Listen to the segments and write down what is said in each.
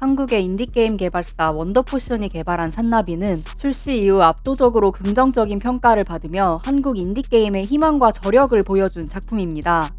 한국의 인디게임 개발사 원더포션이 개발한 산나비는 출시 이후 압도적으로 긍정적인 평가를 받으며 한국 인디게임의 희망과 저력을 보여준 작품입니다.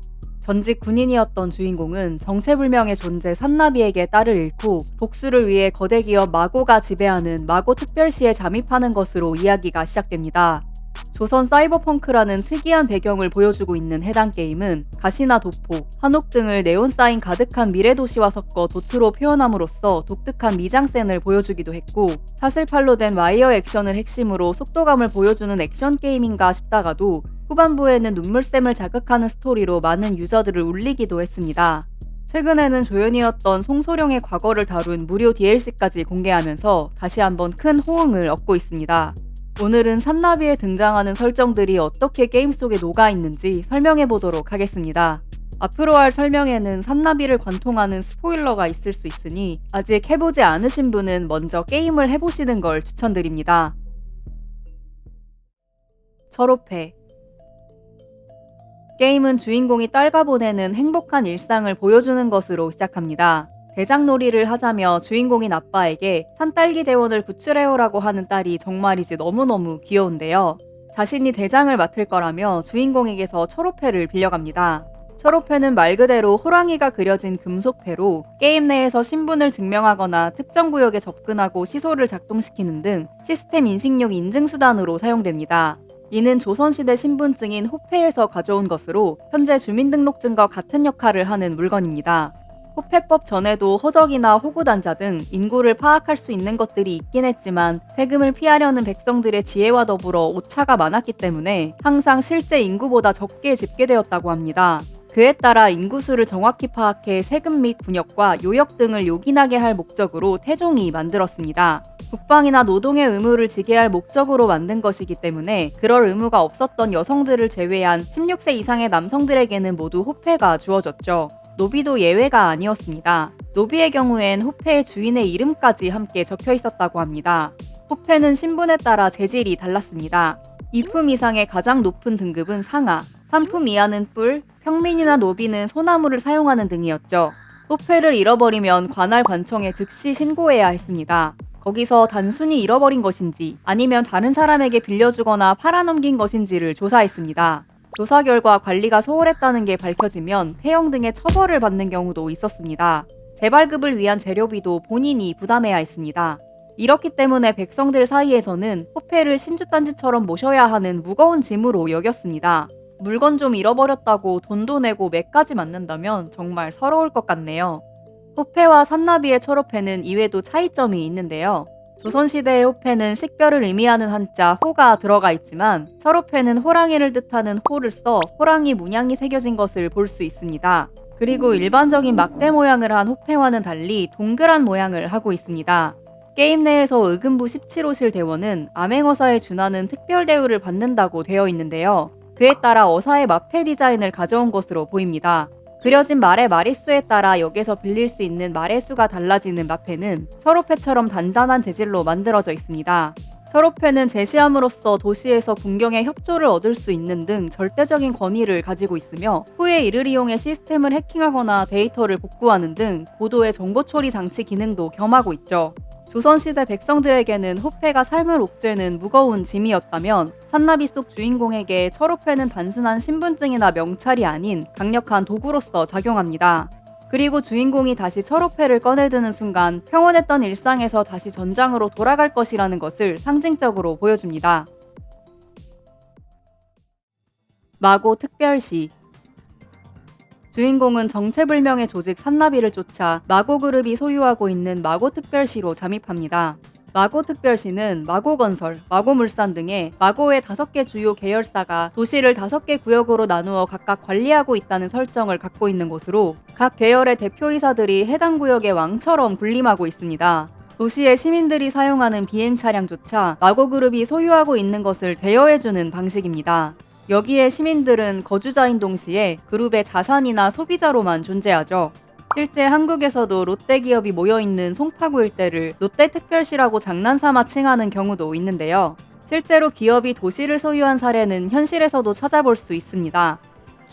전직 군인이었던 주인공은 정체불명의 존재 산나비에게 딸을 잃고 복수를 위해 거대 기업 마고가 지배하는 마고 특별시에 잠입하는 것으로 이야기가 시작됩니다. 조선 사이버펑크라는 특이한 배경을 보여주고 있는 해당 게임은 가시나 도포, 한옥 등을 네온사인 가득한 미래도시와 섞어 도트로 표현함으로써 독특한 미장센을 보여주기도 했고, 사슬팔로 된 와이어 액션을 핵심으로 속도감을 보여주는 액션 게임인가 싶다가도 후반부에는 눈물샘을 자극하는 스토리로 많은 유저들을 울리기도 했습니다. 최근에는 조연이었던 송소령의 과거를 다룬 무료 DLC까지 공개하면서 다시 한번 큰 호응을 얻고 있습니다. 오늘은 산나비에 등장하는 설정들이 어떻게 게임 속에 녹아있는지 설명해보도록 하겠습니다. 앞으로 할 설명에는 산나비를 관통하는 스포일러가 있을 수 있으니 아직 해보지 않으신 분은 먼저 게임을 해보시는 걸 추천드립니다. 철호패. 게임은 주인공이 딸과 보내는 행복한 일상을 보여주는 것으로 시작합니다. 대장놀이를 하자며 주인공인 아빠에게 산딸기 대원을 구출해오라고 하는 딸이 정말이지 너무너무 귀여운데요. 자신이 대장을 맡을 거라며 주인공에게서 철호패를 빌려갑니다. 철호패는 말 그대로 호랑이가 그려진 금속패로 게임 내에서 신분을 증명하거나 특정 구역에 접근하고 시소를 작동시키는 등 시스템 인식용 인증수단으로 사용됩니다. 이는 조선시대 신분증인 호패에서 가져온 것으로 현재 주민등록증과 같은 역할을 하는 물건입니다. 호패법 전에도 허적이나 호구단자 등 인구를 파악할 수 있는 것들이 있긴 했지만 세금을 피하려는 백성들의 지혜와 더불어 오차가 많았기 때문에 항상 실제 인구보다 적게 집계되었다고 합니다. 그에 따라 인구수를 정확히 파악해 세금 및 군역과 요역 등을 요긴하게 할 목적으로 태종이 만들었습니다. 국방이나 노동의 의무를 지게 할 목적으로 만든 것이기 때문에 그럴 의무가 없었던 여성들을 제외한 16세 이상의 남성들에게는 모두 호패가 주어졌죠. 노비도 예외가 아니었습니다. 노비의 경우엔 호패의 주인의 이름까지 함께 적혀 있었다고 합니다. 호패는 신분에 따라 재질이 달랐습니다. 2품 이상의 가장 높은 등급은 상하, 3품 이하는 뿔, 평민이나 노비는 소나무를 사용하는 등이었죠. 호패를 잃어버리면 관할 관청에 즉시 신고해야 했습니다. 거기서 단순히 잃어버린 것인지 아니면 다른 사람에게 빌려주거나 팔아넘긴 것인지를 조사했습니다. 조사 결과 관리가 소홀했다는 게 밝혀지면 태형 등의 처벌을 받는 경우도 있었습니다. 재발급을 위한 재료비도 본인이 부담해야 했습니다. 이렇기 때문에 백성들 사이에서는 호패를 신주단지처럼 모셔야 하는 무거운 짐으로 여겼습니다. 물건 좀 잃어버렸다고 돈도 내고 매까지 맞는다면 정말 서러울 것 같네요. 호패와 산나비의 철호패는 이외에도 차이점이 있는데요. 조선시대의 호패는 식별을 의미하는 한자 호가 들어가 있지만 철호패는 호랑이를 뜻하는 호를 써 호랑이 문양이 새겨진 것을 볼 수 있습니다. 그리고 일반적인 막대 모양을 한 호패와는 달리 동그란 모양을 하고 있습니다. 게임 내에서 의금부 17호실 대원은 암행어사에 준하는 특별 대우를 받는다고 되어 있는데요. 그에 따라 어사의 마패 디자인을 가져온 것으로 보입니다. 그려진 말의 마리수에 따라 역에서 빌릴 수 있는 말의 수가 달라지는 마패는 철호패처럼 단단한 재질로 만들어져 있습니다. 철호패는 제시함으로써 도시에서 군경의 협조를 얻을 수 있는 등 절대적인 권위를 가지고 있으며 후에 이를 이용해 시스템을 해킹하거나 데이터를 복구하는 등 고도의 정보 처리 장치 기능도 겸하고 있죠. 조선시대 백성들에게는 호패가 삶을 옥죄는 무거운 짐이었다면 산나비 속 주인공에게 철호패는 단순한 신분증이나 명찰이 아닌 강력한 도구로서 작용합니다. 그리고 주인공이 다시 철호패를 꺼내드는 순간 평온했던 일상에서 다시 전장으로 돌아갈 것이라는 것을 상징적으로 보여줍니다. 마고 특별시. 주인공은 정체불명의 조직 산나비를 쫓아 마고그룹이 소유하고 있는 마고특별시로 잠입합니다. 마고특별시는 마고건설, 마고물산 등의 마고의 5개 주요 계열사가 도시를 5개 구역으로 나누어 각각 관리하고 있다는 설정을 갖고 있는 곳으로 각 계열의 대표이사들이 해당 구역의 왕처럼 군림하고 있습니다. 도시의 시민들이 사용하는 비행 차량조차 마고그룹이 소유하고 있는 것을 대여해주는 방식입니다. 여기에 시민들은 거주자인 동시에 그룹의 자산이나 소비자로만 존재하죠. 실제 한국에서도 롯데 기업이 모여있는 송파구 일대를 롯데특별시라고 장난삼아 칭하는 경우도 있는데요. 실제로 기업이 도시를 소유한 사례는 현실에서도 찾아볼 수 있습니다.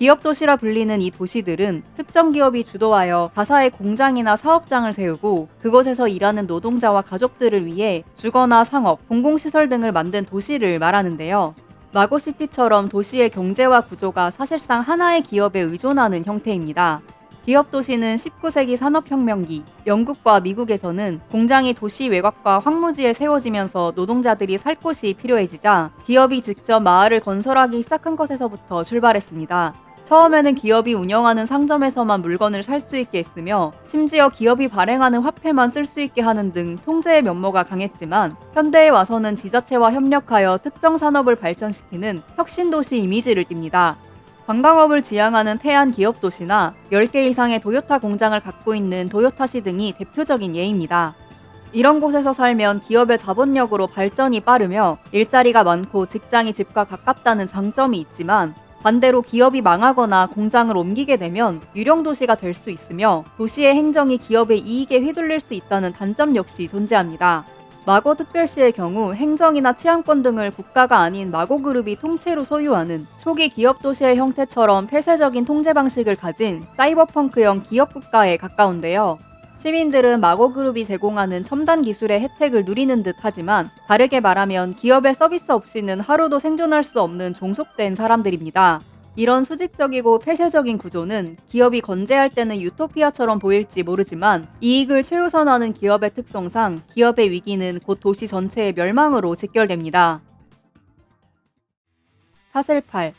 기업 도시라 불리는 이 도시들은 특정 기업이 주도하여 자사의 공장이나 사업장을 세우고 그곳에서 일하는 노동자와 가족들을 위해 주거나 상업, 공공시설 등을 만든 도시를 말하는데요. 마고시티처럼 도시의 경제와 구조가 사실상 하나의 기업에 의존하는 형태입니다. 기업 도시는 19세기 산업혁명기 영국과 미국에서는 공장이 도시 외곽과 황무지에 세워지면서 노동자들이 살 곳이 필요해지자 기업이 직접 마을을 건설하기 시작한 것에서부터 출발했습니다. 처음에는 기업이 운영하는 상점에서만 물건을 살 수 있게 했으며 심지어 기업이 발행하는 화폐만 쓸 수 있게 하는 등 통제의 면모가 강했지만 현대에 와서는 지자체와 협력하여 특정 산업을 발전시키는 혁신도시 이미지를 띱니다. 관광업을 지향하는 태안 기업도시나 10개 이상의 도요타 공장을 갖고 있는 도요타시 등이 대표적인 예입니다. 이런 곳에서 살면 기업의 자본력으로 발전이 빠르며 일자리가 많고 직장이 집과 가깝다는 장점이 있지만 반대로 기업이 망하거나 공장을 옮기게 되면 유령도시가 될 수 있으며 도시의 행정이 기업의 이익에 휘둘릴 수 있다는 단점 역시 존재합니다. 마고특별시의 경우 행정이나 치안권 등을 국가가 아닌 마고그룹이 통째로 소유하는 초기 기업도시의 형태처럼 폐쇄적인 통제 방식을 가진 사이버펑크형 기업국가에 가까운데요. 시민들은 마고그룹이 제공하는 첨단 기술의 혜택을 누리는 듯 하지만 다르게 말하면 기업의 서비스 없이는 하루도 생존할 수 없는 종속된 사람들입니다. 이런 수직적이고 폐쇄적인 구조는 기업이 건재할 때는 유토피아처럼 보일지 모르지만 이익을 최우선하는 기업의 특성상 기업의 위기는 곧 도시 전체의 멸망으로 직결됩니다. 사슬팔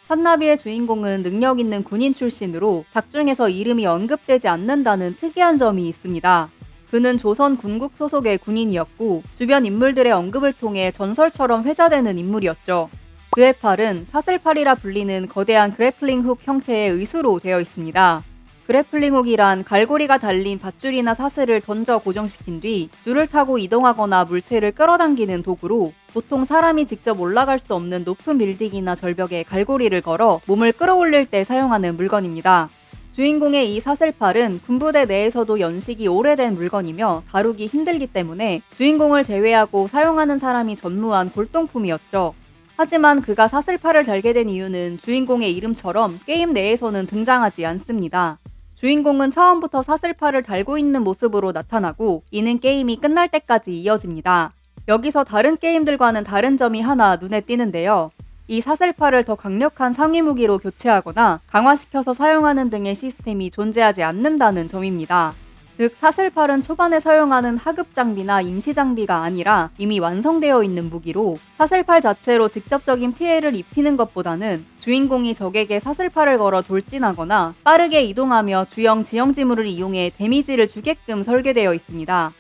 산나비의 주인공은 능력 있는 군인 출신으로 작중에서 이름이 언급되지 않는다는 특이한 점이 있습니다. 그는 조선 군국 소속의 군인이었고 주변 인물들의 언급을 통해 전설처럼 회자되는 인물이었죠. 그의 팔은 사슬팔이라 불리는 거대한 그래플링 훅 형태의 의수로 되어 있습니다. 그래플링 훅이란 갈고리가 달린 밧줄이나 사슬을 던져 고정시킨 뒤 줄을 타고 이동하거나 물체를 끌어당기는 도구로 보통 사람이 직접 올라갈 수 없는 높은 빌딩이나 절벽에 갈고리를 걸어 몸을 끌어올릴 때 사용하는 물건입니다. 주인공의 이 사슬팔은 군부대 내에서도 연식이 오래된 물건이며 다루기 힘들기 때문에 주인공을 제외하고 사용하는 사람이 전무한 골동품이었죠. 하지만 그가 사슬팔을 달게 된 이유는 주인공의 이름처럼 게임 내에서는 등장하지 않습니다. 주인공은 처음부터 사슬팔을 달고 있는 모습으로 나타나고 이는 게임이 끝날 때까지 이어집니다. 여기서 다른 게임들과는 다른 점이 하나 눈에 띄는데요. 이 사슬팔을 더 강력한 상위 무기로 교체하거나 강화시켜서 사용하는 등의 시스템이 존재하지 않는다는 점입니다. 즉 사슬팔은 초반에 사용하는 하급 장비나 임시 장비가 아니라 이미 완성되어 있는 무기로 사슬팔 자체로 직접적인 피해를 입히는 것보다는 주인공이 적에게 사슬팔을 걸어 돌진하거나 빠르게 이동하며 주영 지형지물을 이용해 데미지를 주게끔 설계되어 있습니다.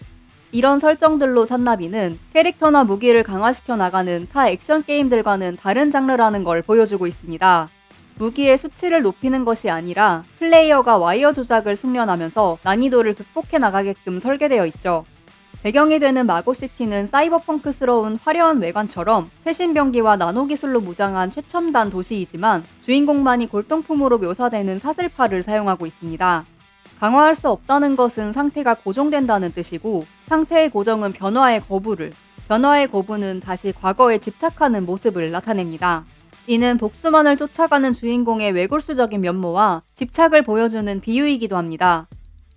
이런 설정들로 산나비는 캐릭터나 무기를 강화시켜 나가는 타 액션 게임들과는 다른 장르라는 걸 보여주고 있습니다. 무기의 수치를 높이는 것이 아니라 플레이어가 와이어 조작을 숙련하면서 난이도를 극복해 나가게끔 설계되어 있죠. 배경이 되는 마고시티는 사이버펑크스러운 화려한 외관처럼 최신 병기와 나노기술로 무장한 최첨단 도시이지만 주인공만이 골동품으로 묘사되는 사슬팔을 사용하고 있습니다. 강화할 수 없다는 것은 상태가 고정된다는 뜻이고 상태의 고정은 변화의 거부는 다시 과거에 집착하는 모습을 나타냅니다. 이는 복수만을 쫓아가는 주인공의 외골수적인 면모와 집착을 보여주는 비유이기도 합니다.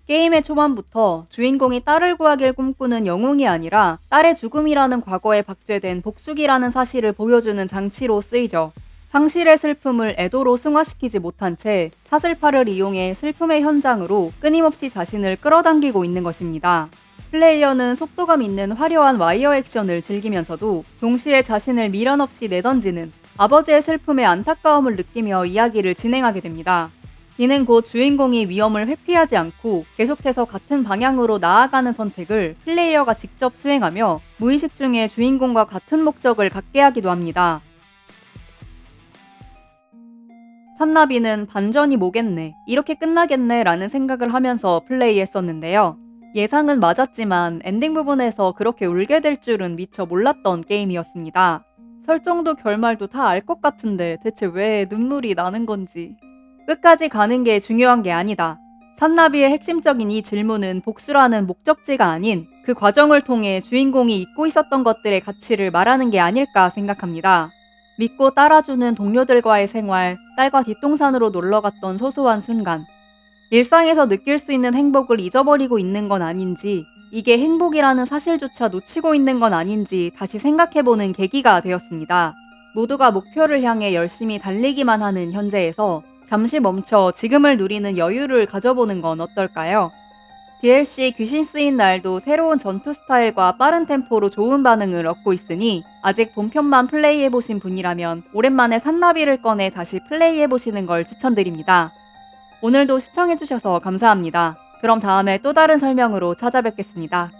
게임의 초반부터 주인공이 딸을 구하길 꿈꾸는 영웅이 아니라 딸의 죽음이라는 과거에 박제된 복수기라는 사실을 보여주는 장치로 쓰이죠. 상실의 슬픔을 애도로 승화시키지 못한 채 사슬팔을 이용해 슬픔의 현장으로 끊임없이 자신을 끌어당기고 있는 것입니다. 플레이어는 속도감 있는 화려한 와이어 액션을 즐기면서도 동시에 자신을 미련 없이 내던지는 아버지의 슬픔에 안타까움을 느끼며 이야기를 진행하게 됩니다. 이는 곧 주인공이 위험을 회피하지 않고 계속해서 같은 방향으로 나아가는 선택을 플레이어가 직접 수행하며 무의식 중에 주인공과 같은 목적을 갖게 하기도 합니다. 산나비는 반전이 뭐겠네, 이렇게 끝나겠네 라는 생각을 하면서 플레이했었는데요. 예상은 맞았지만 엔딩 부분에서 그렇게 울게 될 줄은 미처 몰랐던 게임이었습니다. 설정도 결말도 다 알 것 같은데 대체 왜 눈물이 나는 건지. 끝까지 가는 게 중요한 게 아니다. 산나비의 핵심적인 이 질문은 복수라는 목적지가 아닌 그 과정을 통해 주인공이 잊고 있었던 것들의 가치를 말하는 게 아닐까 생각합니다. 믿고 따라주는 동료들과의 생활, 딸과 뒷동산으로 놀러 갔던 소소한 순간. 일상에서 느낄 수 있는 행복을 잊어버리고 있는 건 아닌지, 이게 행복이라는 사실조차 놓치고 있는 건 아닌지 다시 생각해보는 계기가 되었습니다. 모두가 목표를 향해 열심히 달리기만 하는 현재에서 잠시 멈춰 지금을 누리는 여유를 가져보는 건 어떨까요? DLC 귀신 쓰인 날도 새로운 전투 스타일과 빠른 템포로 좋은 반응을 얻고 있으니 아직 본편만 플레이해보신 분이라면 오랜만에 산나비를 꺼내 다시 플레이해보시는 걸 추천드립니다. 오늘도 시청해주셔서 감사합니다. 그럼 다음에 또 다른 설명으로 찾아뵙겠습니다.